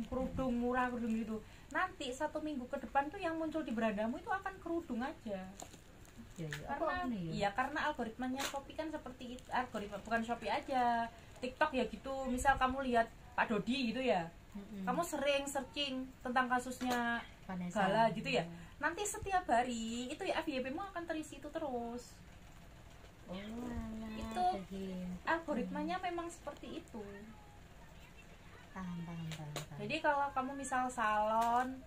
kerudung murah, kerudung gitu. Nanti 1 minggu ke depan tuh yang muncul di berandamu itu akan kerudung aja. Karena algoritmanya Shopee kan seperti itu. Algoritma bukan Shopee aja, TikTok ya gitu. Misal kamu lihat Pak Dodi gitu ya, kamu sering searching tentang kasusnya Gala gitu ya, nanti setiap hari itu ya FYP-mu akan terisi itu terus. Itu algoritmanya memang seperti itu. Jadi kalau kamu misal salon,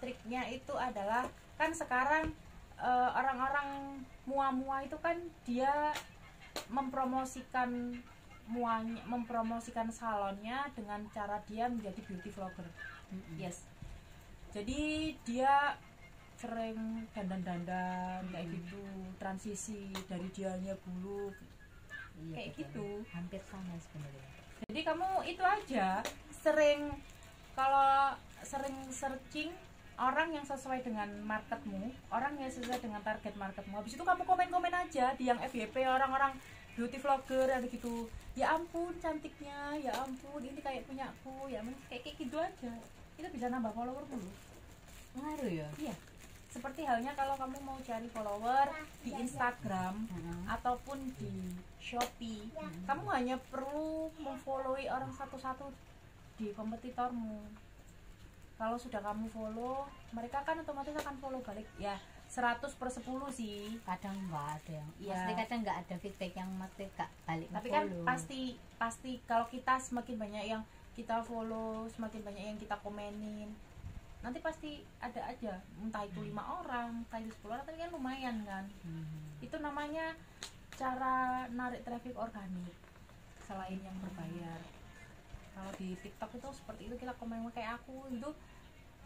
triknya itu adalah kan sekarang orang-orang mua-mua itu kan dia mempromosikan salonnya dengan cara dia menjadi beauty vlogger. Yes. Jadi dia sering dandan-dandan kayak gitu, transisi dari dianya bulu kayak gitu. Hampir sama sebenarnya. Jadi kamu itu aja kalau sering searching orang yang sesuai dengan marketmu, orang yang sesuai dengan target marketmu. Habis itu kamu komen-komen aja di yang FYP orang-orang beauty vlogger ada gitu. Ya ampun cantiknya, ya ampun ini kayak punyaku, ya kayak gitu aja. Itu bisa nambah follower dulu. Ngaruh ya? Iya. Seperti halnya kalau kamu mau cari follower di Instagram ataupun di Shopee, kamu hanya perlu memfollowi orang satu-satu di kompetitormu. Kalau sudah kamu follow, mereka kan otomatis akan follow balik ya 100/10 sih. Kadang nggak ada yang, ya. Maksudnya kadang nggak ada feedback yang mesti gak balik. Tapi kan pasti kalau kita semakin banyak yang kita follow, semakin banyak yang kita komenin, nanti pasti ada aja, entah itu 5 orang, entah itu 10 orang, tapi kan lumayan kan. Itu namanya cara narik traffic organik selain yang berbayar. Kalau di TikTok itu seperti itu, kita komen kayak aku itu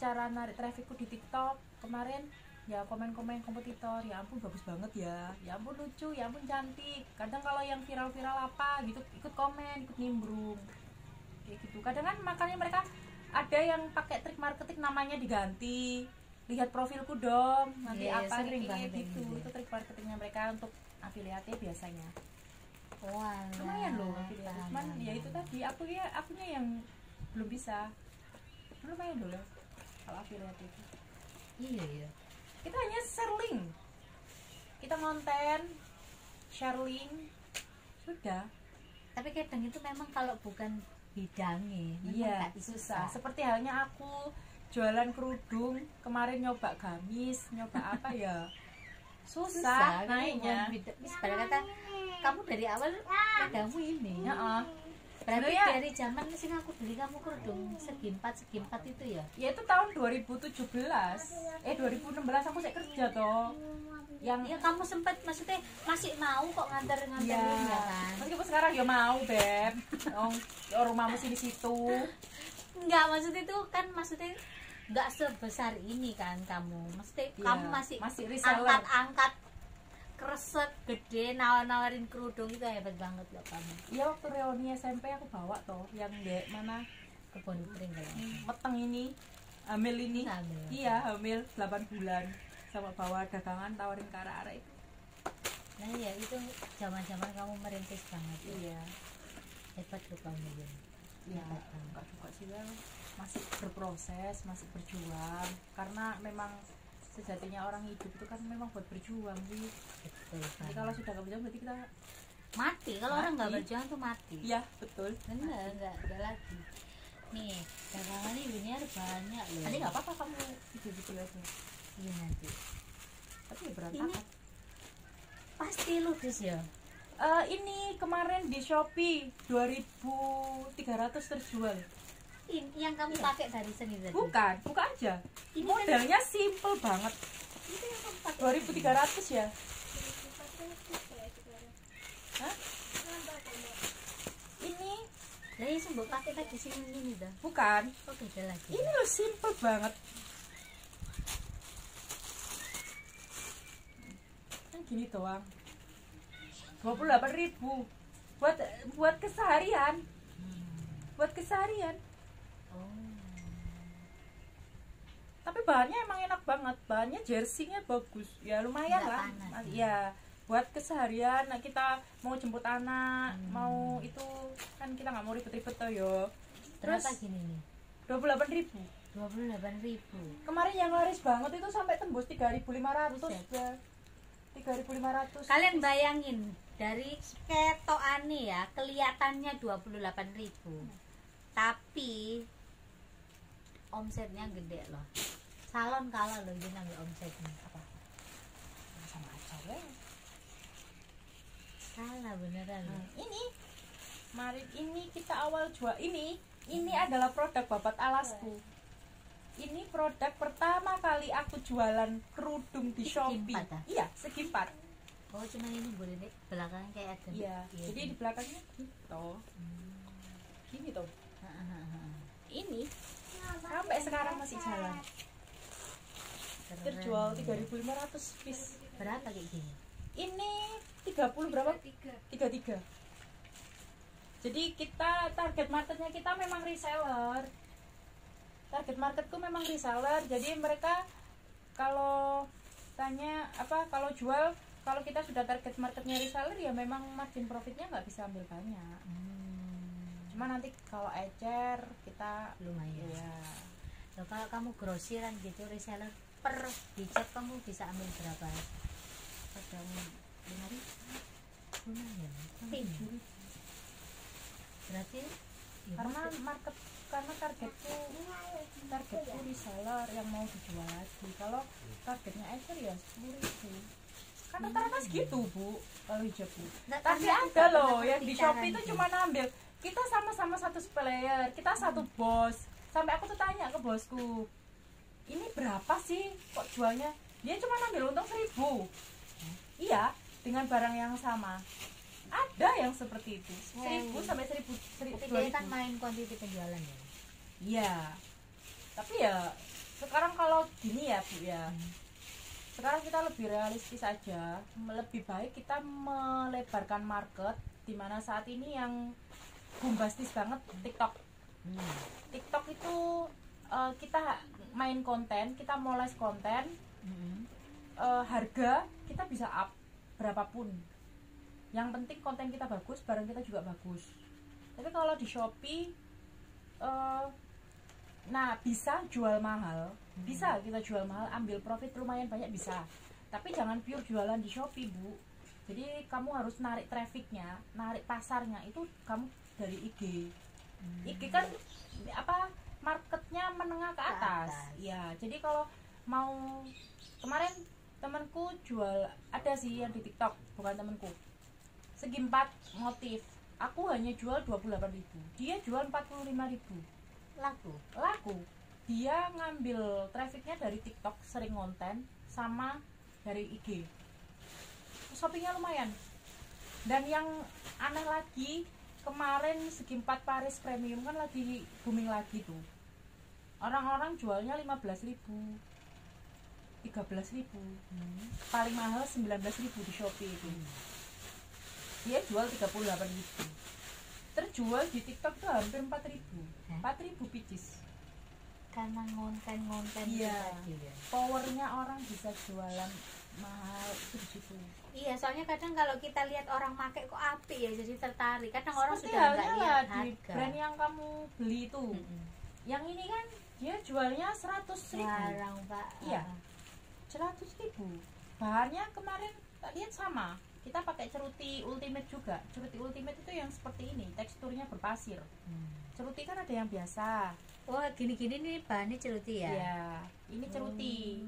cara narik trafficku di TikTok kemarin ya, komen-komen kompetitor, ya ampun bagus banget ya ampun lucu, ya ampun cantik. Kadang kalau yang viral-viral apa gitu ikut komen, ikut nimbrung kayak gitu. Kadang kan makanya mereka ada yang pakai trik marketing, namanya diganti, lihat profilku dong nanti apa kayak gitu. Itu trik marketingnya mereka untuk afiliatnya biasanya. Lumayan loh afiliat. Cuman ya itu tadi akunya yang belum bisa. Lumayan dulu kalau afiliat itu. Iya. Kita hanya share link, kita konten, share link, sudah. Tapi kadang itu memang kalau bukan bidangnya, iya susah. Seperti halnya aku jualan kerudung kemarin, nyoba gamis, nyoba apa ya, susah naiknya. Padahal kata kamu dari awal bidangmu ini. Berarti ya, dari zaman sih aku beli kamu kerudung segi empat itu ya? Ya itu tahun 2017, 2016 aku saya kerja toh. Yang ya kamu sempat, maksudnya masih mau kok nganter-nganterin ya kan? Meskipun sekarang ya mau beb, rumahmu sih di situ. Enggak, maksudnya itu kan maksudnya nggak sebesar ini kan kamu, maksudnya kamu masih angkat kresek gede, nawarin kerudung, itu hebat banget loh kamu. Iya, waktu reuni SMP aku bawa toh yang dek mana Kebon Pring meteng ini, hamil ini. Iya, hamil 8 bulan sama bawa dagangan tawarin ke arah-arah itu. Nah ya itu zaman-zaman kamu merintis banget. Iya, hebat loh kamu ya. Iya, enggak juga sih, masih berproses, masih berjuang, karena memang sejatinya orang hidup itu kan memang buat berjuang sih. Betul. Jadi kalau sudah nggak berjuang berarti kita mati. Kalau orang nggak berjuang tuh mati. Iya betul. Benar, nggak ada lagi. Nih dagangan ini Winiar banyak loh. Nanti nggak apa-apa kamu video aja. Iya nanti. Tapi ya berantakan. Ini pasti ludes ya. Ini kemarin di Shopee 2.300 terjual. Ini yang kamu pakai dari sini tadi? Bukan, buka aja. Ini modelnya kan simple banget. Itu yang kamu pakai 2.300 ya? Hah? Ini dari sumber pakai tadi sini ini dah. Bukan. Oh beda lagi. Ini loh simple banget. Kan gini doang. 28.000 buat keseharian. Buat keseharian. Tapi bahannya emang enak banget, bahannya jersey-nya bagus, ya lumayan lah. Ya buat keseharian, kita mau jemput anak, mau itu kan kita nggak mau ribet-ribet toh yo. berapa gini nih? 28.000. 28.000. Kemarin yang laris banget itu sampai tembus 3.500 ya. 3.500. Kalian bayangin dari ketokane ya, kelihatannya 28.000. Tapi omsetnya gede loh. Salon kalah loh dia ngambil omsetnya. Apa? Sama aja weh. Salah beneran. Mari ini kita awal jual ini adalah produk babat alasku. Ini produk pertama kali aku jualan kerudung di Shopee. Iya, segi 4. Oh, cuma ini boleh deh, belakangnya kayak ada. Iya, jadi di belakangnya gitu. Gini tuh. Ini sampai sekarang masih jalan. Terjual 3.500 piece. Berapa kayak gini? Ini 30 berapa? 33. Jadi kita target marketnya kita memang reseller. Target marketku memang reseller. Jadi mereka kalau tanya apa kalau jual, kalau kita sudah target marketnya reseller ya memang margin profitnya nggak bisa ambil banyak. Cuma nanti kalau ecer kita lumayan. Ya. Loh, kalau kamu grosiran gitu reseller per bicep kamu bisa ambil berapa? Kadang 5.000. Lumayan. Berarti ya, karena targetku reseller yang mau dijual lagi. Kalau targetnya ecer ya 10.000. Kan rata-rata segitu Bu kalau hijab Bu. Tapi ada loh yang di Shopee itu cuma ngambil. Kita sama-sama satu supplier, kita satu bos. Sampai aku tuh tanya ke bosku, ini berapa sih kok jualnya? Dia cuma ngambil untung 1.000. Iya, dengan barang yang sama. Ada yang seperti itu, 1.000 sampai 1.000. Tapi dia kan main kuantiti penjualan ya. Iya. Tapi ya sekarang kalau gini ya Bu ya. Sekarang kita lebih realistis aja. Lebih baik kita melebarkan market, dimana saat ini yang bombastis banget TikTok. TikTok itu kita main konten, kita moles konten, harga kita bisa up berapapun. Yang penting konten kita bagus, barang kita juga bagus. Tapi kalau di Shopee, nah bisa jual mahal, bisa kita jual mahal, ambil profit lumayan banyak bisa. Tapi jangan pure jualan di Shopee Bu. Jadi kamu harus narik trafficnya, narik pasarnya itu kamu dari IG. IG kan apa marketnya menengah ke atas. Ya, jadi kalau mau kemarin temanku jual ada sih yang di TikTok, bukan temanku. Segi 4 motif. Aku hanya jual 28.000. Dia jual 45.000. Laku. Dia ngambil trafficnya dari TikTok, sering konten sama dari IG. Shoppingnya lumayan. Dan yang aneh lagi, kemarin segi 4 Paris Premium kan lagi booming lagi tuh. Orang-orang jualnya 15.000, 13.000. Paling mahal 19.000 di Shopee itu. Dia jual 38.000. Terjual di TikTok tuh hampir 4.000. 4.000 pieces. Karena ngonten iya. Tadi ya. Powernya orang bisa jualan mahal itu di situ. Iya, soalnya kadang kalau kita lihat orang pakai kok apik ya, jadi tertarik. Kadang orang seperti sudah enggak lihat di brand yang kamu beli itu. Yang ini kan dia jualnya 100.000. Jarang, Pak. Iya. 100.000. Bahannya kemarin tak lihat sama. Kita pakai ceruti ultimate juga. Ceruti ultimate itu yang seperti ini, teksturnya berpasir. Ceruti kan ada yang biasa. Oh, gini-gini nih bahannya ceruti ya? Iya, ini ceruti.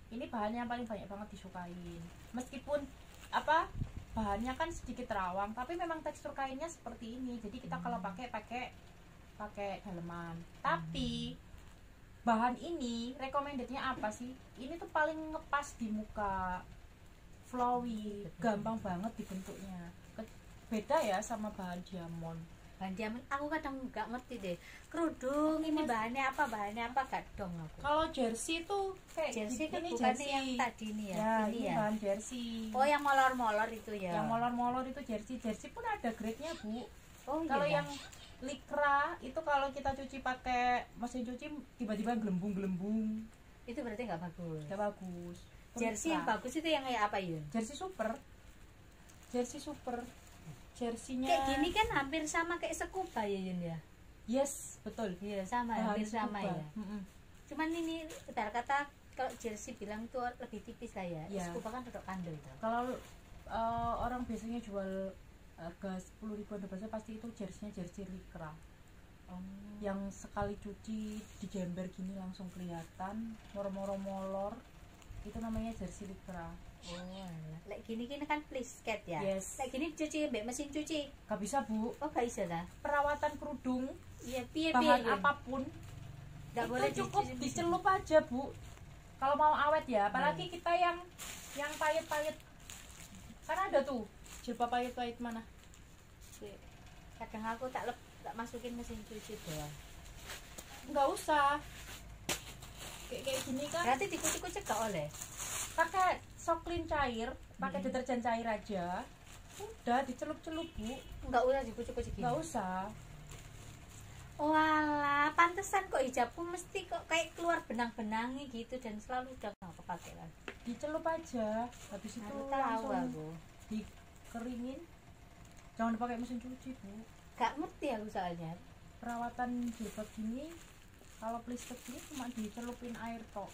Ini bahannya yang paling banyak banget disukain. Meskipun apa bahannya kan sedikit terawang, tapi memang tekstur kainnya seperti ini. Jadi kita kalau pakai daleman. Tapi bahan ini recommendednya apa sih? Ini tuh paling ngepas di muka, flowy, gampang banget dibentuknya. Beda ya sama bahan diamond. Bahan diamond aku kadang nggak ngerti deh. Kerudung ini bahannya apa gak dong aku. Kalau jersey tuh kayak jersey kan ini bukan jersey yang tadi nih ya. Ya, ini ya. Bahan jersey. Oh, yang molor-molor itu ya. Yang molor-molor itu jersey. Jersey pun ada grade-nya, Bu. Oh, kalau iya. Yang likra itu kalau kita cuci pakai mesin cuci tiba-tiba gelembung-gelembung. Itu berarti nggak bagus. Nggak bagus. Jersey yang bagus itu yang kayak apa ya? Jersey super. Jersey super. Jersinya kayak gini kan hampir sama kayak scuba ya Yun ya. Yes, betul. Iya, sama, hampir sama ya. Cuman ini betul kata kalau jersey bilang tuh lebih tipis lah ya. Scuba kan tetap kandel tuh. Kalau orang biasanya jual harga 10.000 biasanya pasti itu jersey Lycra. Yang sekali cuci dijember gini langsung kelihatan moro-moro molor, itu namanya jersey Lycra. Lek gini kan plisket ya. Yes. Lek gini cuci mbek mesin cuci. Gak bisa, Bu. Oh, gak bisa dah. Perawatan kerudung, iya piye bahan apapun gak boleh cukup dicelup aja, Bu. Kalau mau awet ya, apalagi kita yang payet-payet. Kan ada tuh jilbab payet-payet mana? Kadang aku tak masukin mesin cuci doang. Nggak usah. Kayak gini kan. Berarti dikucek-kucek gak oleh. Pakai soklin cair, pakai deterjen cair aja. Udah dicelup-celup, Bu. Nggak usah dikucek-kucek gini. Nggak usah. Oh alah, pantesan kok hijabku mesti kok kayak keluar benang-benangnya gitu dan selalu udah nggak kepake lagi. Dicelup aja, habis itu langsung aku dikeringin. Jangan dipakai mesin cuci, Bu. Gak ngerti aku soalnya. Perawatan jilbab gini, kalau plisket gini cuma dicelupin air tok.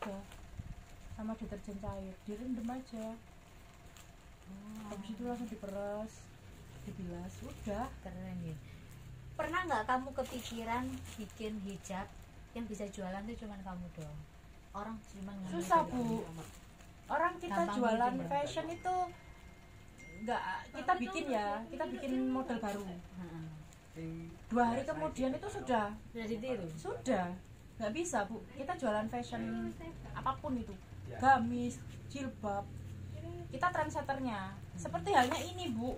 Udah. Sama deterjen cair, direndam aja. Habis itu langsung diperes, dibilas, udah. Keren ya. Pernah nggak kamu kepikiran bikin hijab yang bisa jualan tuh cuman kamu doang? Orang cuma susah, Bu. Orang kita gampang jualan gitu, fashion itu nggak kita bikin ya, kita bikin model baru. 2 hari kemudian itu sudah ditiru. Sudah nggak bisa, Bu. Kita jualan fashion apapun itu, gamis, jilbab, kita trendsetternya. Seperti halnya ini, Bu.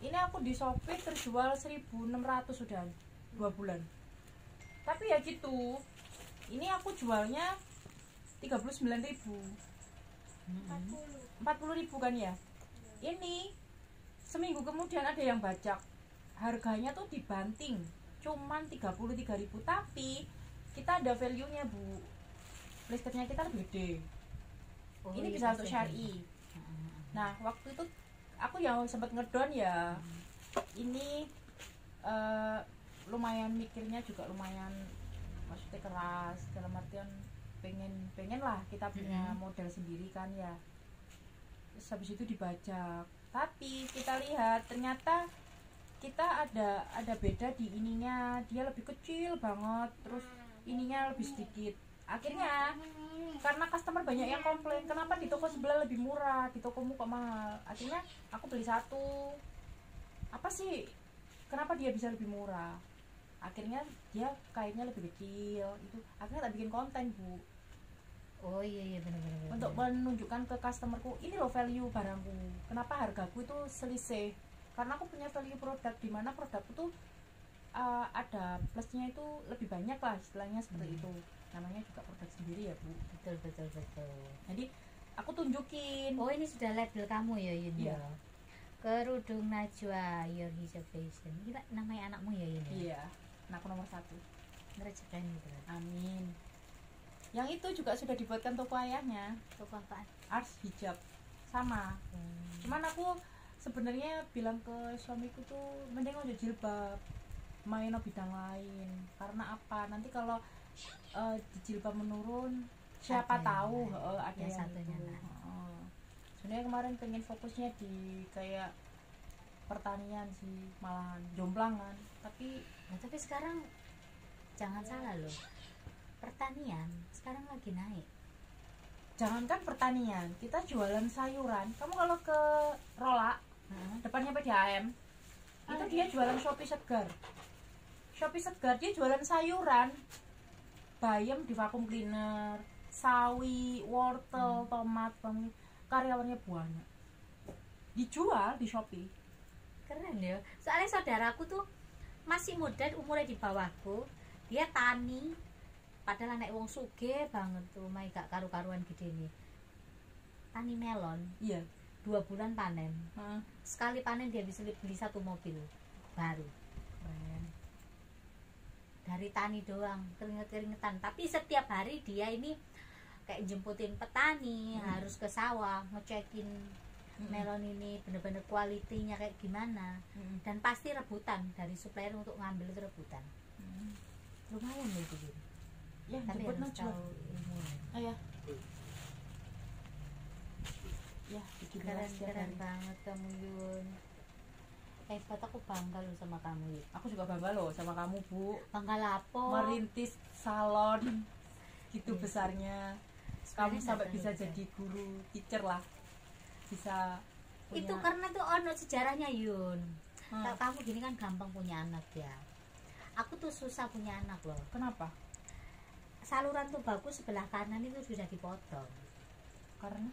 Ini aku di Shopee terjual 1.600 sudah 2 bulan. Tapi ya gitu. Ini aku jualnya 39.000. 40.000 kan ya. Ini seminggu kemudian ada yang bajak. Harganya tuh dibanting. Cuman 33.000, tapi kita ada value-nya, Bu. Listriknya kita lebih gede. Ini bisa untuk syari. Nah, waktu itu aku yang sempat ngedon ya. Ini lumayan mikirnya juga lumayan, maksudnya keras, dalam artian pengen lah kita punya model sendiri kan ya. Terus habis itu dibajak, tapi kita lihat ternyata kita ada beda di ininya, dia lebih kecil banget, terus ininya lebih sedikit. Akhirnya karena customer banyak yang komplain, kenapa di toko sebelah lebih murah, di tokomu kok mahal. Akhirnya aku beli satu. Apa sih, kenapa dia bisa lebih murah? Akhirnya dia kainnya lebih kecil. Itu akhirnya tak bikin konten, Bu. Oh iya benar-benar. Untuk menunjukkan ke customerku, ini loh value barangku. Kenapa hargaku itu selisih? Karena aku punya value produk, di mana produkku tuh ada plusnya itu lebih banyak lah, istilahnya seperti itu. Namanya juga produk sendiri ya, Bu. Betul. Jadi aku tunjukin. Oh, ini sudah label kamu ya, Yun? Iya. Kerudung Najwa Your Hijab Fashion. Ini namanya anakmu ya, Yun? Iya, anakku nomor 1. Ngerjakan gitu. Amin. Yang itu juga sudah dibuatkan toko ayahnya. Toko apaan? Ars Hijab. Sama. Cuman aku sebenarnya bilang ke suamiku tuh mending aja jilbab, main bidang lain. Karena apa? Nanti kalau di jilbab menurun, siapa tahu ada yang satunya lah. Sebenarnya kemarin pengen fokusnya di kayak pertanian sih, malahan jomplangan. Tapi sekarang jangan salah loh, pertanian sekarang lagi naik. Jangankan pertanian, kita jualan sayuran. Kamu kalau ke Rola, depannya PDAM, itu dia jualan Shopee Segar. Shopee Segar dia jualan sayuran, bayam di vacuum cleaner, sawi, wortel, tomat, bawang, karyawannya banyak. Dijual di Shopee. Keren ya. Soalnya saudaraku tuh masih muda, umurnya di bawahku, dia tani. Padahal anak wong sugih banget tuh, mai gak karu-karuan gede nih. Tani melon. Iya. 2 bulan panen. Sekali panen dia bisa beli 1 mobil baru. Keren. Dari tani doang, keringet-keringetan. Tapi setiap hari dia ini kayak jemputin petani, harus ke sawah, ngecekin melon ini bener-bener kualitinya kayak gimana. Dan pasti rebutan dari supplier untuk ngambil itu rebutan. Lumayan loh itu. Ya, tapi harus tahu ilmu. Ayah. Ya, keren banget kamu Yun. Hebat, aku bangga loh sama kamu Yun. Aku juga bangga loh sama kamu Bu. Bangga lapo? Merintis salon gitu besarnya. Kamu sampai bisa jadi guru, teacher lah. Bisa punya... Itu karena tuh ono sejarahnya Yun. Kalau kamu gini kan gampang punya anak ya. Aku tuh susah punya anak loh. Kenapa? Saluran tubaku sebelah kanan itu sudah dipotong. Karena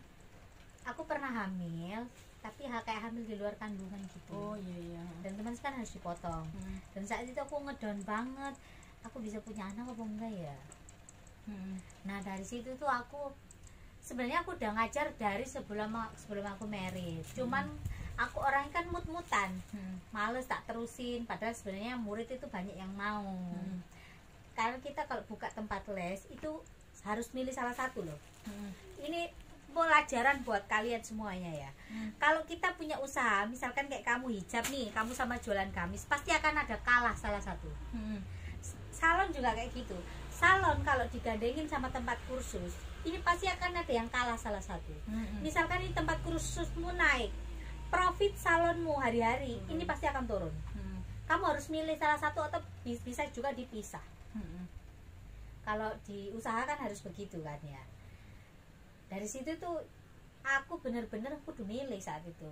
aku pernah hamil, tapi kayak hamil di luar kandungan gitu. Oh iya. Dan teman kan harus dipotong. Dan saat itu aku ngedown banget. Aku bisa punya anak apa enggak ya? Nah dari situ tuh aku sebenarnya aku udah ngajar dari sebelum aku married. Cuman aku orang kan mut-mutan, males tak terusin. Padahal sebenarnya murid itu banyak yang mau. Karena kita kalau buka tempat les itu harus milih salah satu loh. Ini pelajaran buat kalian semuanya ya. Kalau kita punya usaha, misalkan kayak kamu hijab nih, kamu sama jualan gamis, pasti akan ada kalah salah satu. Salon juga kayak gitu. Salon kalau digandengin sama tempat kursus, ini pasti akan ada yang kalah salah satu. Misalkan ini tempat kursusmu naik, profit salonmu hari-hari ini pasti akan turun. Kamu harus milih salah satu atau bisa juga dipisah. Kalau diusahakan harus begitu kan ya. Dari situ tuh aku bener-bener kudu milih saat itu.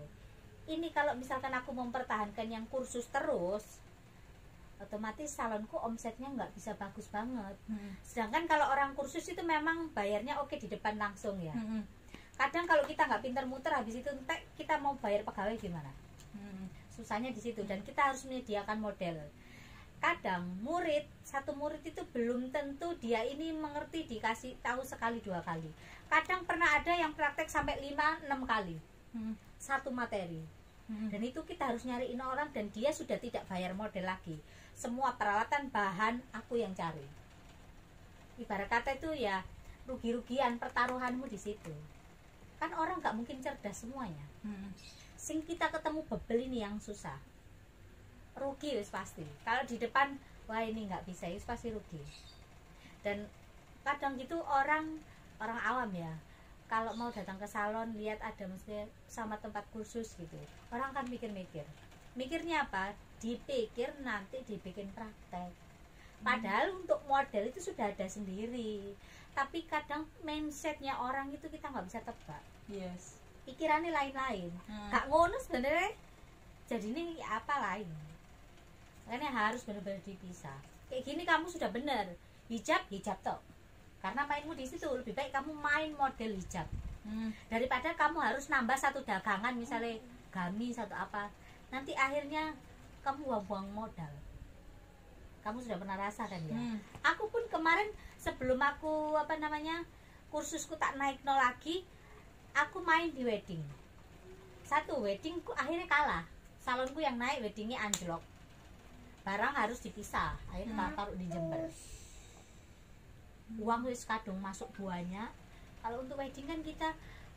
Ini kalau misalkan aku mempertahankan yang kursus terus, otomatis salonku omsetnya nggak bisa bagus banget. Sedangkan kalau orang kursus itu memang bayarnya oke di depan langsung ya. Kadang kalau kita nggak pintar muter, habis itu entek kita mau bayar pegawai gimana? Susahnya di situ. Dan kita harus menyediakan model. Kadang satu murid itu belum tentu dia ini mengerti, dikasih tahu sekali dua kali. Kadang pernah ada yang praktek sampai 5-6 kali satu materi. Dan itu kita harus nyariin orang, dan dia sudah tidak bayar model lagi. Semua peralatan bahan aku yang cari. Ibarat kata itu ya rugi-rugian pertaruhanmu di situ. Kan orang nggak mungkin cerdas semuanya. Sing kita ketemu bebel ini yang susah. Rugi wis pasti. Kalau di depan wah ini nggak bisa, wis pasti rugi. Dan kadang gitu orang awam ya, kalau mau datang ke salon lihat ada mesti sama tempat kursus gitu, orang kan mikirnya apa? Dipikir nanti dibikin praktek. Padahal untuk model itu sudah ada sendiri. Tapi kadang mindsetnya orang itu kita nggak bisa tebak. Yes. Pikirannya lain-lain. Gak ngono sebenarnya. Jadi ini apa lain? Makanya harus benar-benar dipisah. Kayak gini kamu sudah benar. Hijab toh. Karena mainmu di situ, lebih baik kamu main model hijab. Daripada kamu harus nambah satu dagangan, misalnya gamis atau apa. Nanti akhirnya kamu buang-buang modal. Kamu sudah pernah rasakan ya? Aku pun kemarin sebelum aku kursusku tak naik nol lagi, aku main di wedding. Satu weddingku akhirnya kalah. Salonku yang naik, weddingnya anjlok. Barang harus dipisah, akhirnya taruh di Jember. Uang wis kadung masuk buahnya. Kalau untuk wedding kan kita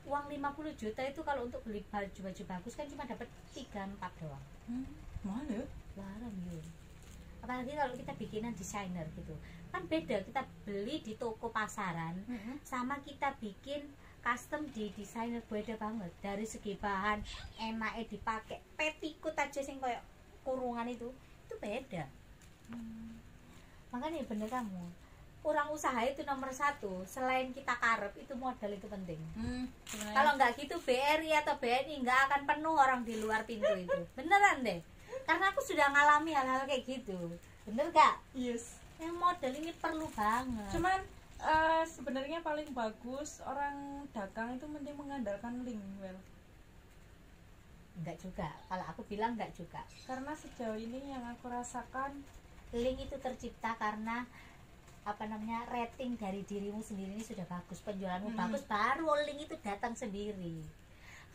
uang 50 juta itu kalau untuk beli baju bagus kan cuma dapat 3-4 doang. Mahal ya? Larang ya. Apalagi kalau kita bikinan desainer gitu. Kan beda kita beli di toko pasaran sama kita bikin custom di desainer, beda banget. Dari segi bahan, enaknya dipakai, petikut aja sing kayak kurungan itu beda. Makanya bener kamu, kurang usaha itu nomor satu. Selain kita karep, itu modal itu penting. Kalau nggak gitu BRI atau BNI nggak akan penuh orang di luar pintu itu. Beneran deh, karena aku sudah ngalami hal-hal kayak gitu. Bener gak? Yes. Yang modal ini perlu banget. Cuman sebenarnya paling bagus orang dagang itu mending mengandalkan link. Enggak juga, kalau aku bilang enggak juga. Karena sejauh ini yang aku rasakan, link itu tercipta karena rating dari dirimu sendiri ini sudah bagus, penjualanmu bagus, baru link itu datang sendiri.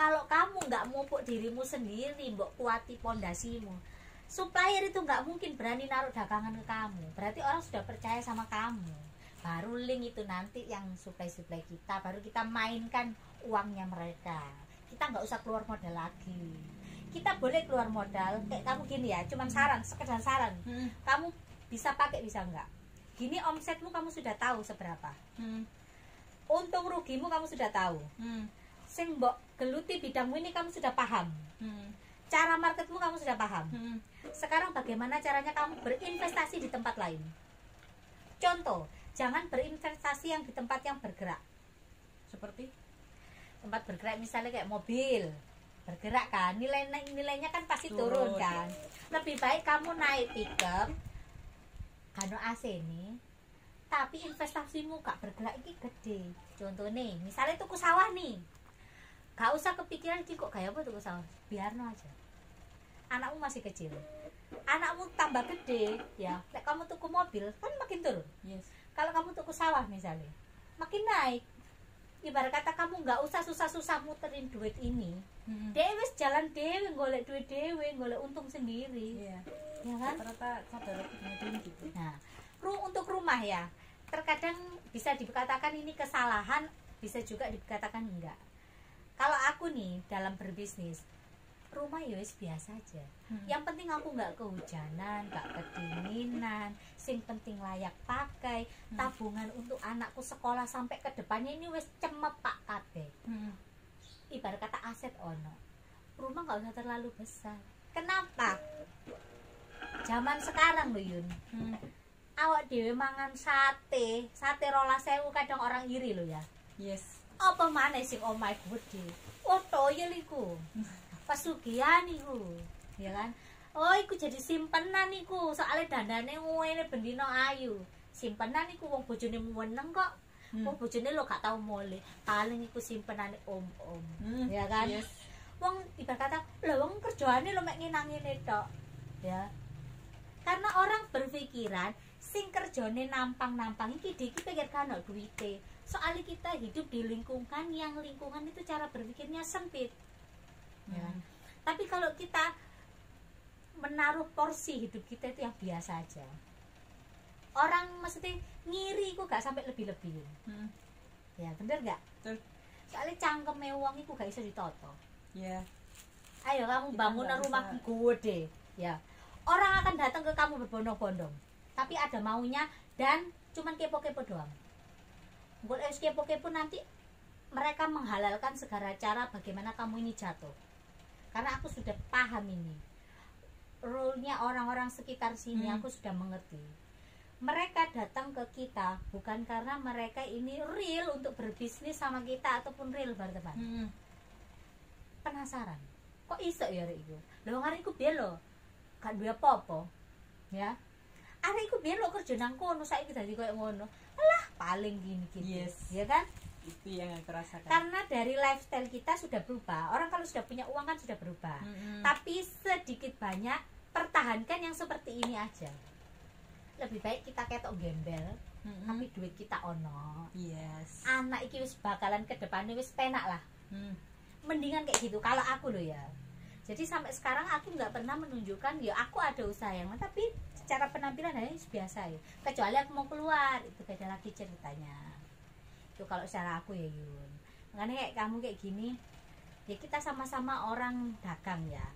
Kalau kamu nggak mupuk dirimu sendiri, mbok kuati pondasimu, supplier itu nggak mungkin berani naruh dagangan ke kamu. Berarti orang sudah percaya sama kamu. Baru link itu nanti yang supply kita, baru kita mainkan uangnya mereka. kita nggak usah keluar modal lagi. Kita boleh keluar modal kayak kamu gini ya, cuman saran, sekedar saran. Kamu bisa pakai bisa enggak. Gini omsetmu kamu sudah tahu seberapa. Untung rugimu kamu sudah tahu. Sing mbok geluti bidangmu ini kamu sudah paham. Cara marketmu kamu sudah paham. Sekarang bagaimana caranya kamu berinvestasi di tempat lain? Contoh, jangan berinvestasi yang di tempat yang bergerak. Seperti tempat bergerak misalnya kayak mobil bergerak kan, nilainya kan pasti turun kan. Lebih baik kamu naik pickup kano AC nih, tapi investasimu gak bergerak ini gede. Contoh nih, misalnya tuku sawah nih, gak usah kepikiran kok kayak apa tuku sawah, biarno aja. Anakmu masih kecil, anakmu tambah gede ya, kamu tuku mobil kan makin turun. Kalau kamu tuku sawah misalnya makin naik. Ibarat kata kamu nggak usah susah-susah muterin duit ini, dewe jalan dewe, golek duit dewe, golek untung sendiri, ya kan? Rata-rata saudara gitu. Nah, untuk rumah ya, terkadang bisa dikatakan ini kesalahan, bisa juga dikatakan enggak. Kalau aku nih dalam berbisnis, rumah ya wis biasa aja. Yang penting aku nggak kehujanan, nggak kedinginan, sing penting layak pakai, tabungan untuk anakku sekolah sampai ke depannya ini wis cemepak kabeh. Ibarat kata aset ono. Rumah nggak usah terlalu besar. Kenapa? Zaman sekarang loh Yun. Awak dhewe mangan sate 12.000 kadang orang iri loh ya. Apa maneh sing omahe gede? Oh toyel iku. Pasugihan iku, ya kan? Oh, iku jadi simpenan iku, soalnya dandane ngene bendino ayu. Simpenan iku wong bojone meneng kok. Wong bojone lo gak tau mole. Paling iku simpenane om-om. Ya kan? Wong ibarat kata, lha wong kerjaane lo mek ngene tok. Ya. Karena orang berpikiran sing kerjane nampang-nampang iki pengen kan duite. Soalnya kita hidup di lingkungan yang lingkungan itu cara berpikirnya sempit. Ya. Tapi kalau kita menaruh porsi hidup kita itu yang biasa aja, orang mesti ngiri kok gak sampai lebih-lebih. Ya bener gak? Soalnya cangkeme wong iku gak iso ditoto. Ayo kamu bangun rumah gede ya, orang akan datang ke kamu berbondong-bondong, tapi ada maunya dan cuman kepo-kepo doang. Boleh kepo-kepo nanti mereka menghalalkan segala cara bagaimana kamu ini jatuh. Karena aku sudah paham ini rule-nya orang-orang sekitar sini, aku sudah mengerti. Mereka datang ke kita bukan karena mereka ini real untuk berbisnis sama kita ataupun real berteman. Penasaran, kok iso ya arek iku? Lho arek iku piye lho? Gak duwe apa-apa. Ya. Arek iku piye lho kerja nang kono saiki dadi koyo ngono. Alah, paling gini-gini. Ya kan? Itu yang aku rasakan. Karena dari lifestyle kita sudah berubah. Orang kalau sudah punya uang kan sudah berubah. Tapi sedikit banyak pertahankan yang seperti ini aja. Lebih baik kita ketok gembel, tapi duit kita ono. Anak iki wis bakalan ke depannya wis penak lah. Mendingan kayak gitu kalau aku loh ya. Jadi sampai sekarang aku nggak pernah menunjukkan ya aku ada usaha yang tapi secara penampilan hanya biasa ya. Kecuali aku mau keluar, itu beda lagi ceritanya. Itu kalau secara aku ya Yun. Makanya kayak kamu kayak gini ya, kita sama-sama orang dagang ya.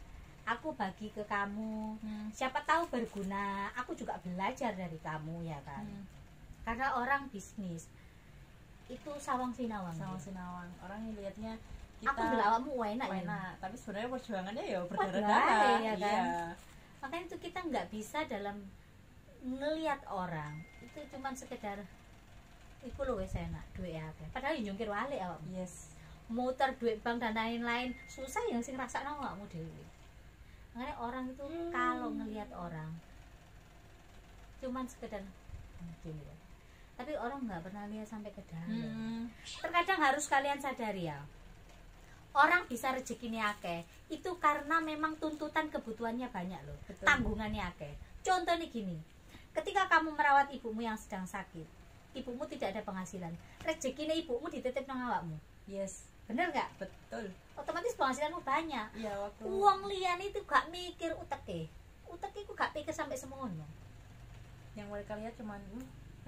Aku bagi ke kamu, siapa tahu berguna. Aku juga belajar dari kamu ya kan. Karena orang bisnis itu sawang sinawang. Orang lihatnya kita aku belawakmu enak ya, tapi sebenarnya perjuangannya ya berdarah-darah ya kan. Makanya itu kita nggak bisa dalam ngelihat orang itu cuman sekedar iku lho wis enak duit akeh. Padahal yo nyungkir walik awak. Muter duit bank dan lain-lain susah yang sing rasakno awakmu dhewe. Makanya orang itu kalau ngelihat orang cuman sekedar gini ya. Tapi orang nggak pernah lihat sampai ke dalam. Terkadang harus kalian sadari ya. Orang bisa rezekinya akeh itu karena memang tuntutan kebutuhannya banyak loh. Tanggungannya akeh. Contoh nih gini. Ketika kamu merawat ibumu yang sedang sakit, ibumu tidak ada penghasilan, rezekinya ibumu dititip nang awakmu. Bener gak? Betul. Otomatis penghasilanmu banyak. Waktu uang lian itu gak mikir uteke ku gak pikir sampai semono. Yang mereka lihat cuman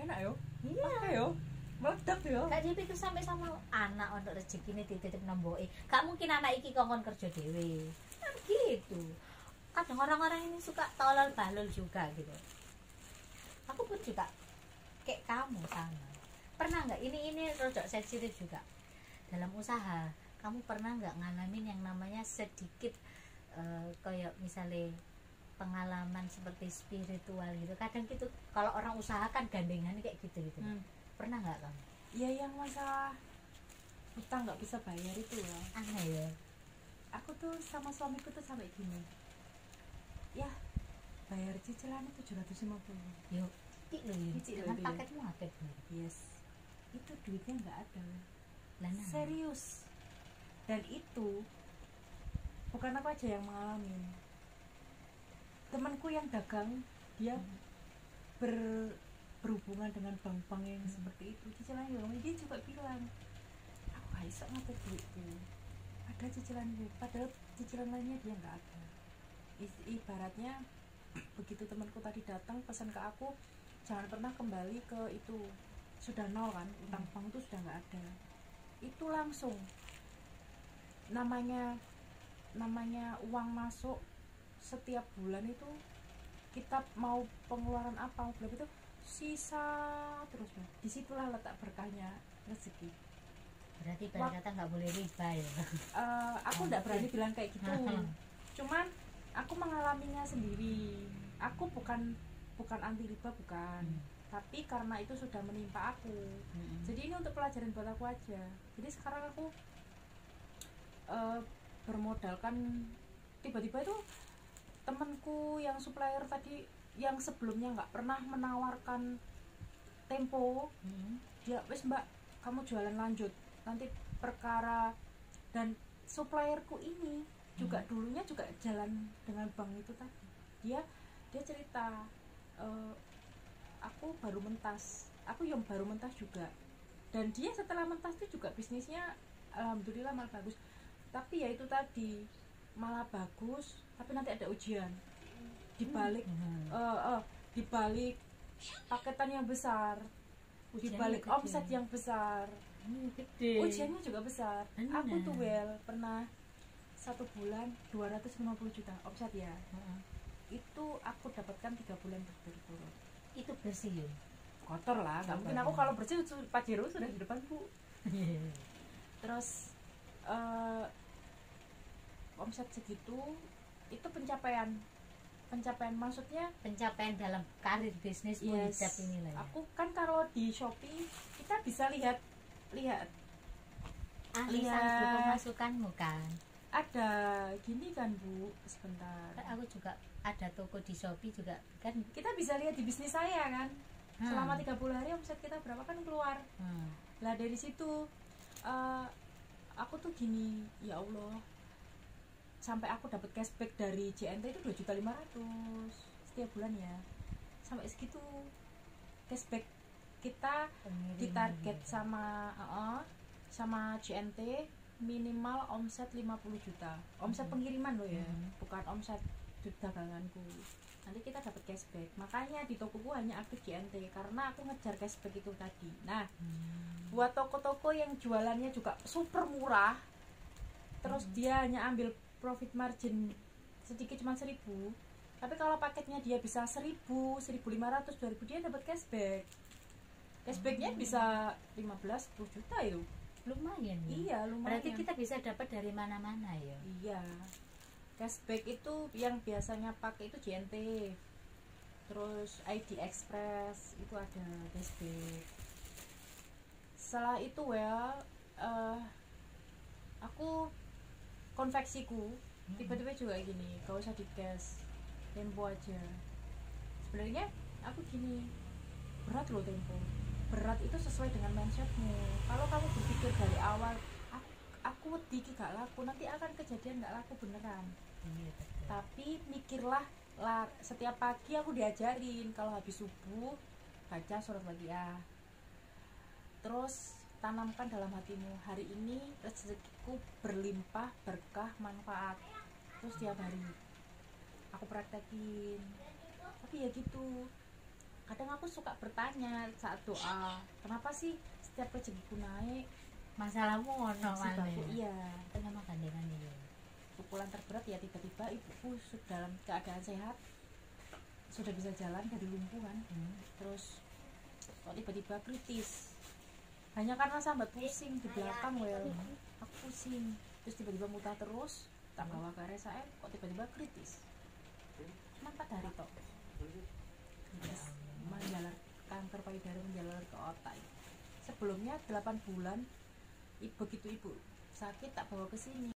enak yo. Iya. Yo. meledak ya. Gak dipikir sampai sama anak untuk rezeki ini dititip nomboke. Gak mungkin anak iki kongkon kerja dewe. Kan gitu. Kadang orang-orang ini suka tolol balol juga gitu. Aku pun juga kayak kamu sama. Pernah nggak ini rada sensitif juga dalam usaha? Kamu pernah nggak ngalamin yang namanya sedikit kayak misalnya pengalaman seperti spiritual gitu? Kadang gitu kalau orang usaha kan gandengan kayak gitu. Pernah nggak kamu? Ya yang masalah utang nggak bisa bayar itu ya. Aneh ya. Aku tuh sama suamiku tuh sampai gini. Ya bayar cicilannya 750. Yuk, cicik loh ya. Dengan ya. paketmu apa? Yes. Itu duitnya nggak ada. Lana. Serius. Dan itu bukan aku aja yang mengalami. Temanku yang dagang dia berhubungan dengan bank-bank yang seperti itu, cicilannya dia juga bilang aku gak bisa ngatur duitku, ada cicilan gue, padahal cicilan lainnya dia nggak ada. Ibaratnya begitu temanku tadi datang pesan ke aku, jangan pernah kembali ke itu, sudah nol kan, utang bank itu sudah nggak ada. Itu langsung namanya uang masuk setiap bulan itu, kita mau pengeluaran apa berapa itu sisa terus, disitulah letak berkahnya rezeki. Berarti pada kata nggak boleh riba ya. Aku nggak berani bilang kayak gitu. Cuman aku mengalaminya sendiri. Aku bukan anti riba, bukan. Tapi karena itu sudah menimpa aku. Jadi ini untuk pelajaran buat aku aja. Jadi sekarang aku bermodalkan, tiba-tiba itu temanku yang supplier tadi yang sebelumnya nggak pernah menawarkan tempo, dia wes mbak kamu jualan lanjut nanti perkara. Dan supplierku ini juga dulunya juga jalan dengan bank itu tadi, dia cerita aku baru mentas, aku yang baru mentas juga, dan dia setelah mentas itu juga bisnisnya alhamdulillah malah bagus. Tapi ya itu tadi malah bagus, tapi nanti ada ujian dibalik dibalik paketan yang besar, dibalik omset yang besar, ujiannya juga besar. Aku tuh pernah 1 bulan 250 juta omset ya. Itu aku dapatkan 3 bulan berturut-turut. Itu bersih ya? Kotor lah, nggak mungkin aku kalau bersih Pajero sudah di depan bu. Terus omset segitu itu pencapaian, maksudnya pencapaian dalam karir bisnis hijab ini lah ya. Aku kan kalau di Shopee kita bisa lihat pemasukanmu kan ada gini kan bu, sebentar kan aku juga ada toko di Shopee juga kan, kita bisa lihat di bisnis saya kan selama 30 hari omset kita berapa kan keluar. Lah dari situ aku tuh gini, ya Allah, sampai aku dapat cashback dari JNT itu 2.500.000 setiap bulan ya, sampai segitu cashback kita ditarget sama JNT minimal omset 50 juta omset pengiriman loh ya, bukan omset daganganku. Nanti kita dapat cashback, makanya di tokoku hanya aktif JNT karena aku ngejar cashback itu tadi. Nah buat toko-toko yang jualannya juga super murah, terus dia hanya ambil profit margin sedikit cuma 1.000, tapi kalau paketnya dia bisa 1.000, 1.500, 2.000 dia dapat cashback. Cashbacknya bisa 15-10 juta itu. Lumayan ya? Iya lumayan. Berarti kita bisa dapat dari mana-mana ya? Iya. Cashback itu yang biasanya pakai itu JNT, terus ID Express itu ada cashback. Setelah itu aku konveksiku tiba-tiba juga gini, gak usah di cash, tempo aja. Sebenarnya aku gini, berat loh tempo, berat itu sesuai dengan mindsetmu. Kalau kamu berpikir dari awal aku wedi gak laku, nanti akan kejadian gak laku beneran. Tapi mikirlah setiap pagi aku diajarin kalau habis subuh baca surat Waqiah, terus tanamkan dalam hatimu, hari ini rezekiku berlimpah, berkah, manfaat. Terus tiap hari aku praktekin. Tapi ya gitu, kadang aku suka bertanya saat doa, kenapa sih setiap rezekiku naik masalahmu ngono sebabku malah iya kenapa gandengan ini pukulan terberat ya tiba-tiba ibuku sudah dalam keadaan sehat sudah bisa jalan dari lumpuhan terus kok tiba-tiba kritis hanya karena sambat pusing di belakang aku pusing terus tiba-tiba muntah terus tak bawa ke RSAM kok tiba-tiba kritis cuma 4 hari kok kritis menjalar kanker payudara menjalar ke otak sebelumnya 8 bulan begitu ibu sakit tak bawa ke sini